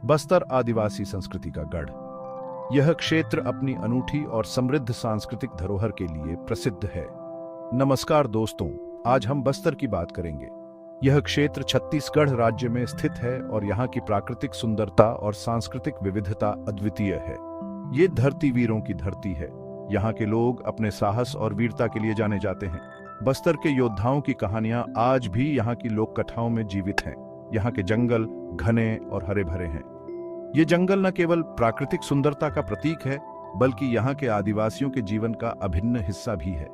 बस्तर आदिवासी संस्कृति का गढ़। यह क्षेत्र अपनी अनूठी और समृद्ध सांस्कृतिक धरोहर के लिए प्रसिद्ध है। नमस्कार दोस्तों, आज हम बस्तर की बात करेंगे। यह क्षेत्र छत्तीसगढ़ राज्य में स्थित है और यहाँ की प्राकृतिक सुंदरता और सांस्कृतिक विविधता अद्वितीय है। ये धरती वीरों की धरती है। यहाँ के लोग अपने साहस और वीरता के लिए जाने जाते हैं। बस्तर के योद्धाओं की कहानियां आज भी यहाँ की लोक कथाओं में जीवित हैं। यहाँ के जंगल घने और हरे भरे हैं। ये जंगल न केवल प्राकृतिक सुंदरता का प्रतीक है, बल्कि यहाँ के आदिवासियों के जीवन का अभिन्न हिस्सा भी है।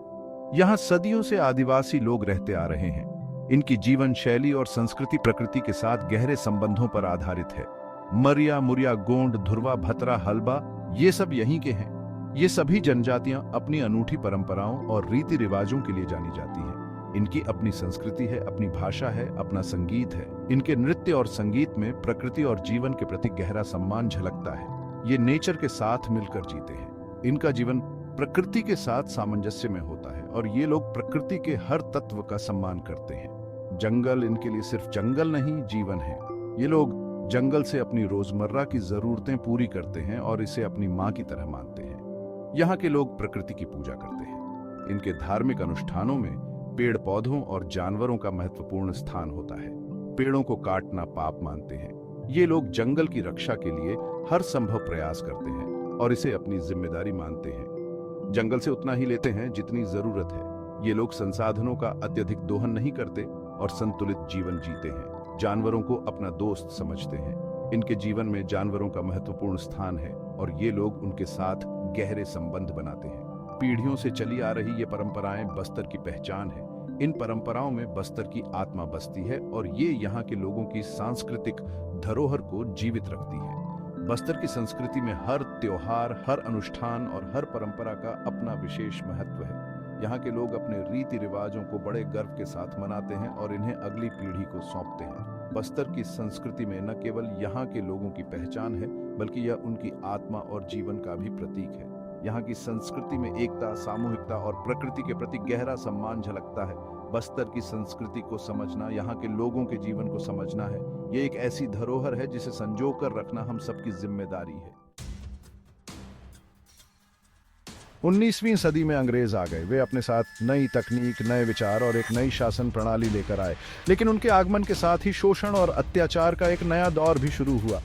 यहाँ सदियों से आदिवासी लोग रहते आ रहे हैं। इनकी जीवन शैली और संस्कृति प्रकृति के साथ गहरे संबंधों पर आधारित है। मरिया, मुरिया, गोंड, धुरवा, भतरा, हलबा, ये सब यहीं के हैं। ये सभी जनजातियां अपनी अनूठी परंपराओं और रीति रिवाजों के लिए जानी जाती हैं। इनकी अपनी संस्कृति है, अपनी भाषा है, अपना संगीत है। इनके नृत्य और संगीत में प्रकृति और जीवन के प्रति गहरा सम्मान झलकता है। ये नेचर के साथ मिलकर जीते हैं। इनका जीवन प्रकृति के साथ सामंजस्य में होता है और ये लोग प्रकृति के हर तत्व का सम्मान करते हैं। जंगल इनके लिए सिर्फ जंगल नहीं, जीवन है। ये लोग जंगल से अपनी रोजमर्रा की जरूरतें पूरी करते हैं और इसे अपनी मां की तरह मानते हैं। यहाँ के लोग प्रकृति की पूजा करते हैं। इनके धार्मिक अनुष्ठानों में पेड़ पौधों और जानवरों का महत्वपूर्ण स्थान होता है। पेड़ों को काटना पाप मानते हैं। ये लोग जंगल की रक्षा के लिए हर संभव प्रयास करते हैं और इसे अपनी जिम्मेदारी मानते हैं। जंगल से उतना ही लेते हैं जितनी जरूरत है। ये लोग संसाधनों का अत्यधिक दोहन नहीं करते और संतुलित जीवन जीते हैं। जानवरों को अपना दोस्त समझते हैं। इनके जीवन में जानवरों का महत्वपूर्ण स्थान है और ये लोग उनके साथ गहरे संबंध बनाते हैं। पीढ़ियों से चली आ रही ये परंपराएं बस्तर की पहचान है। इन परंपराओं में बस्तर की आत्मा बसती है और ये यहाँ के लोगों की सांस्कृतिक धरोहर को जीवित रखती है। बस्तर की संस्कृति में हर त्योहार, हर अनुष्ठान और हर परंपरा का अपना विशेष महत्व है। यहाँ के लोग अपने रीति रिवाजों को बड़े गर्व के साथ मनाते हैं और इन्हें अगली पीढ़ी को सौंपते हैं। बस्तर की संस्कृति में न केवल यहाँ के लोगों की पहचान है, बल्कि यह उनकी आत्मा और जीवन का भी प्रतीक है। यहाँ की संस्कृति में एकता, सामूहिकता और प्रकृति के प्रति गहरा सम्मान झलकता है। बस्तर की संस्कृति को समझना, यहाँ के लोगों के जीवन को समझना है। ये एक ऐसी धरोहर है जिसे संजो कर रखना हम सबकी जिम्मेदारी है। 19वीं सदी में अंग्रेज आ गए। वे अपने साथ नई तकनीक, नए विचार और एक नई शासन प्रणाली लेकर आए। लेकिन उनके आगमन के साथ ही शोषण और अत्याचार का एक नया दौर भी शुरू हुआ।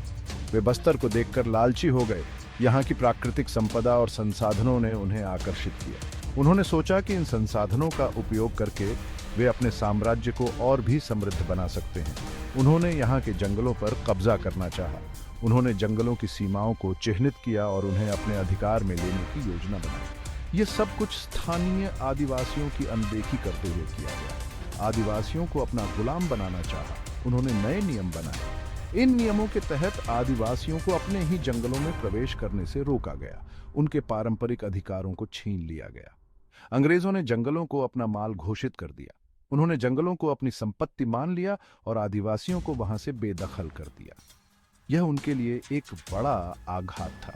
वे बस्तर को देखकर लालची हो गए। यहाँ की प्राकृतिक संपदा और संसाधनों ने उन्हें आकर्षित किया। उन्होंने सोचा कि इन संसाधनों का उपयोग करके वे अपने साम्राज्य को और भी समृद्ध बना सकते हैं। उन्होंने यहाँ के जंगलों पर कब्जा करना चाहा। उन्होंने जंगलों की सीमाओं को चिह्नित किया और उन्हें अपने अधिकार में लेने की योजना बनाई। ये सब कुछ स्थानीय आदिवासियों की अनदेखी करते हुए किया गया। आदिवासियों को अपना गुलाम बनाना चाहा। उन्होंने नए नियम बनाए। इन नियमों के तहत आदिवासियों को अपने ही जंगलों में प्रवेश करने से रोका गया। उनके पारंपरिक अधिकारों को छीन लिया गया। अंग्रेजों ने जंगलों को अपना माल घोषित कर दिया। उन्होंने जंगलों को अपनी संपत्ति मान लिया और आदिवासियों को वहां से बेदखल कर दिया। यह उनके लिए एक बड़ा आघात था।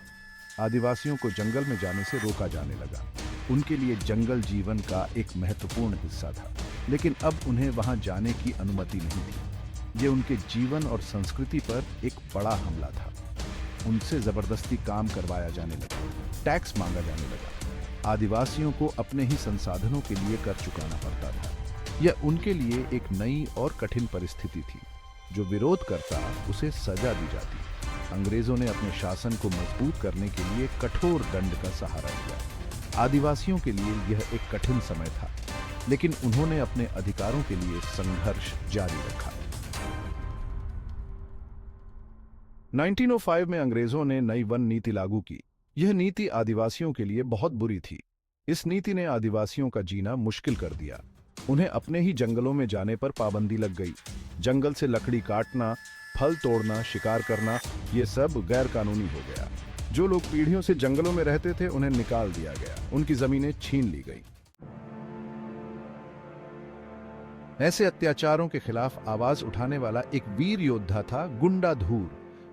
आदिवासियों को जंगल में जाने से रोका जाने लगा। उनके लिए जंगल जीवन का एक महत्वपूर्ण हिस्सा था, लेकिन अब उन्हें वहां जाने की अनुमति नहीं थी। ये उनके जीवन और संस्कृति पर एक बड़ा हमला था। उनसे जबरदस्ती काम करवाया जाने लगा, टैक्स मांगा जाने लगा। आदिवासियों को अपने ही संसाधनों के लिए कर चुकाना पड़ता था। यह उनके लिए एक नई और कठिन परिस्थिति थी। जो विरोध करता उसे सजा दी जाती। अंग्रेजों ने अपने शासन को मजबूत करने के लिए कठोर दंड का सहारा लिया। आदिवासियों के लिए यह एक कठिन समय था, लेकिन उन्होंने अपने अधिकारों के लिए संघर्ष जारी रखा। 1905 में अंग्रेजों ने नई वन नीति लागू की। यह नीति आदिवासियों के लिए बहुत बुरी थी। इस नीति ने आदिवासियों का जीना मुश्किल कर दिया। उन्हें अपने ही जंगलों में जाने पर पाबंदी लग गई। जंगल से लकड़ी काटना, फल तोड़ना, शिकार करना, ये सब गैर कानूनी हो गया। जो लोग पीढ़ियों से जंगलों में रहते थे उन्हें निकाल दिया गया। उनकी जमीनें छीन ली गई। ऐसे अत्याचारों के खिलाफ आवाज उठाने वाला एक वीर योद्धा था गुंडाधूर।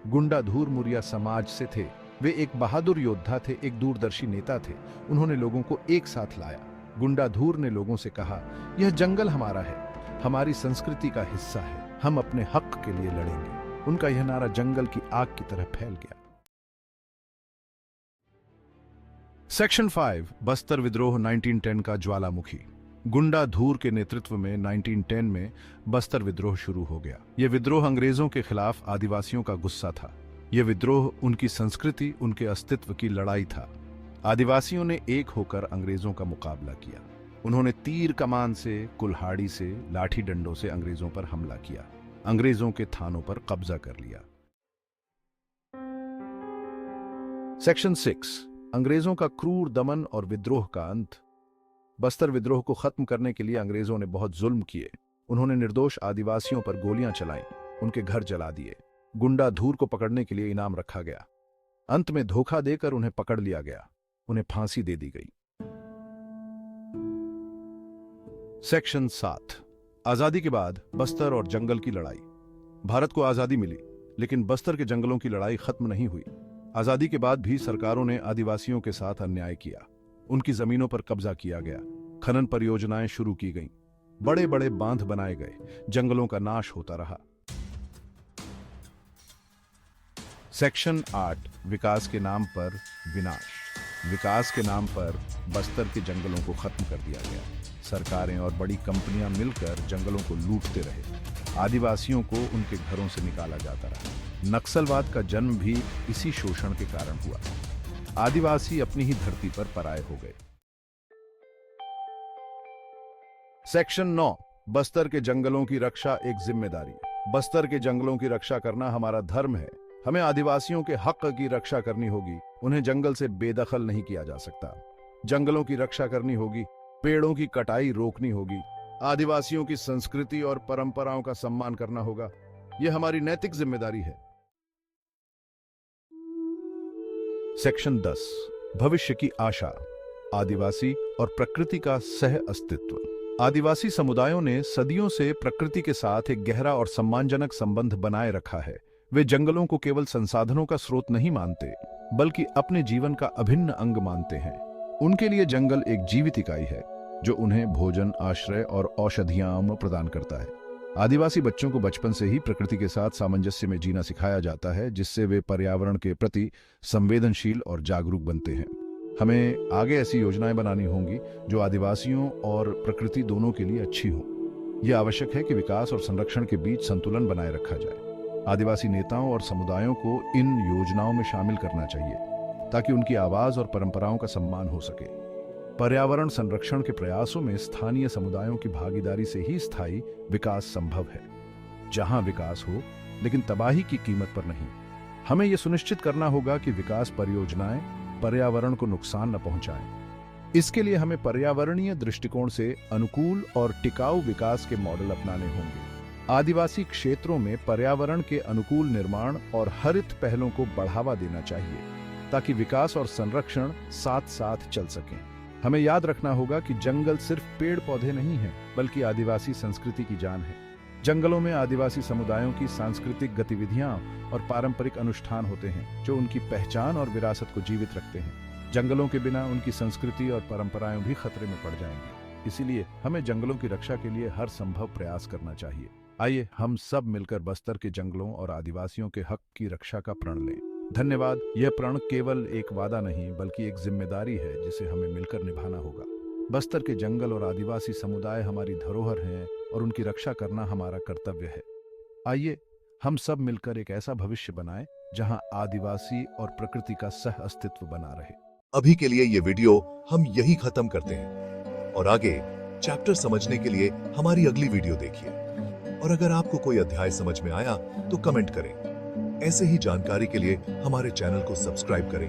गुंडाधूर मुरिया समाज से थे। वे एक बहादुर योद्धा थे, एक दूरदर्शी नेता थे। उन्होंने लोगों को एक साथ लाया। गुंडाधूर ने लोगों से कहा, यह जंगल हमारा है, हमारी संस्कृति का हिस्सा है। हम अपने हक के लिए लड़ेंगे। उनका यह नारा जंगल की आग की तरह फैल गया। सेक्शन 5 बस्तर विद्रोह 1910 का ज्वालामुखी। गुंडा धूर के नेतृत्व में 1910 में बस्तर विद्रोह शुरू हो गया। यह विद्रोह अंग्रेजों के खिलाफ आदिवासियों का गुस्सा था। यह विद्रोह उनकी संस्कृति, उनके अस्तित्व की लड़ाई था। आदिवासियों ने एक होकर अंग्रेजों का मुकाबला किया। उन्होंने तीर कमान से, कुल्हाड़ी से, लाठी डंडों से अंग्रेजों पर हमला किया। अंग्रेजों के थानों पर कब्जा कर लिया। सेक्शन 6 अंग्रेजों का क्रूर दमन और विद्रोह का अंत। बस्तर विद्रोह को खत्म करने के लिए अंग्रेजों ने बहुत जुल्म किए। उन्होंने निर्दोष आदिवासियों पर गोलियां चलाईं, उनके घर जला दिए। गुंडा धूर को पकड़ने के लिए इनाम रखा गया। अंत में धोखा देकर उन्हें पकड़ लिया गया। उन्हें फांसी दे दी गई। सेक्शन 7 आजादी के बाद बस्तर और जंगल की लड़ाई। भारत को आजादी मिली, लेकिन बस्तर के जंगलों की लड़ाई खत्म नहीं हुई। आजादी के बाद भी सरकारों ने आदिवासियों के साथ अन्याय किया। उनकी जमीनों पर कब्जा किया गया। खनन परियोजनाएं शुरू की गईं। बड़े बड़े बांध बनाए गए। जंगलों का नाश होता रहा। सेक्शन 8 विकास के नाम पर विनाश। विकास के नाम पर बस्तर के जंगलों को खत्म कर दिया गया। सरकारें और बड़ी कंपनियां मिलकर जंगलों को लूटते रहे। आदिवासियों को उनके घरों से निकाला जाता रहा। नक्सलवाद का जन्म भी इसी शोषण के कारण हुआ। आदिवासी अपनी ही धरती पर पराये हो गए। सेक्शन 9 बस्तर के जंगलों की रक्षा एक जिम्मेदारी। बस्तर के जंगलों की रक्षा करना हमारा धर्म है। हमें आदिवासियों के हक की रक्षा करनी होगी। उन्हें जंगल से बेदखल नहीं किया जा सकता। जंगलों की रक्षा करनी होगी। पेड़ों की कटाई रोकनी होगी। आदिवासियों की संस्कृति और परंपराओं का सम्मान करना होगा। यह हमारी नैतिक जिम्मेदारी है। सेक्शन 10 भविष्य की आशा। आदिवासी और प्रकृति का सह अस्तित्व। आदिवासी समुदायों ने सदियों से प्रकृति के साथ एक गहरा और सम्मानजनक संबंध बनाए रखा है। वे जंगलों को केवल संसाधनों का स्रोत नहीं मानते, बल्कि अपने जीवन का अभिन्न अंग मानते हैं। उनके लिए जंगल एक जीवित इकाई है, जो उन्हें भोजन, आश्रय और औषधियां प्रदान करता है। आदिवासी बच्चों को बचपन से ही प्रकृति के साथ सामंजस्य में जीना सिखाया जाता है, जिससे वे पर्यावरण के प्रति संवेदनशील और जागरूक बनते हैं। हमें आगे ऐसी योजनाएं बनानी होंगी जो आदिवासियों और प्रकृति दोनों के लिए अच्छी हों। यह आवश्यक है कि विकास और संरक्षण के बीच संतुलन बनाए रखा जाए। आदिवासी नेताओं और समुदायों को इन योजनाओं में शामिल करना चाहिए, ताकि उनकी आवाज और परंपराओं का सम्मान हो सके। पर्यावरण संरक्षण के प्रयासों में स्थानीय समुदायों की भागीदारी से ही स्थायी विकास संभव है। जहां विकास हो, लेकिन तबाही की कीमत पर नहीं। हमें यह सुनिश्चित करना होगा कि विकास परियोजनाएं पर्यावरण को नुकसान न पहुंचाएं। इसके लिए हमें पर्यावरणीय दृष्टिकोण से अनुकूल और टिकाऊ विकास के मॉडल अपनाने होंगे। आदिवासी क्षेत्रों में पर्यावरण के अनुकूल निर्माण और हरित पहलों को बढ़ावा देना चाहिए, ताकि विकास और संरक्षण साथ साथ चल सकें। हमें याद रखना होगा कि जंगल सिर्फ पेड़ पौधे नहीं हैं, बल्कि आदिवासी संस्कृति की जान है। जंगलों में आदिवासी समुदायों की सांस्कृतिक गतिविधियां और पारंपरिक अनुष्ठान होते हैं, जो उनकी पहचान और विरासत को जीवित रखते हैं। जंगलों के बिना उनकी संस्कृति और परंपराएं भी खतरे में पड़ जाएंगी। इसीलिए हमें जंगलों की रक्षा के लिए हर संभव प्रयास करना चाहिए। आइए हम सब मिलकर बस्तर के जंगलों और आदिवासियों के हक की रक्षा का प्रण लें। धन्यवाद। यह प्रण केवल एक वादा नहीं, बल्कि एक जिम्मेदारी है, जिसे हमें मिलकर निभाना होगा। बस्तर के जंगल और आदिवासी समुदाय हमारी धरोहर हैं, और उनकी रक्षा करना हमारा कर्तव्य है। आइए हम सब मिलकर एक ऐसा भविष्य बनाएं, जहां आदिवासी और प्रकृति का सह अस्तित्व बना रहे। अभी के लिए ये वीडियो हम यही खत्म करते हैं, और आगे चैप्टर समझने के लिए हमारी अगली वीडियो देखिए। और अगर आपको कोई अध्याय समझ में आया तो कमेंट करें। ऐसे ही जानकारी के लिए हमारे चैनल को सब्सक्राइब करें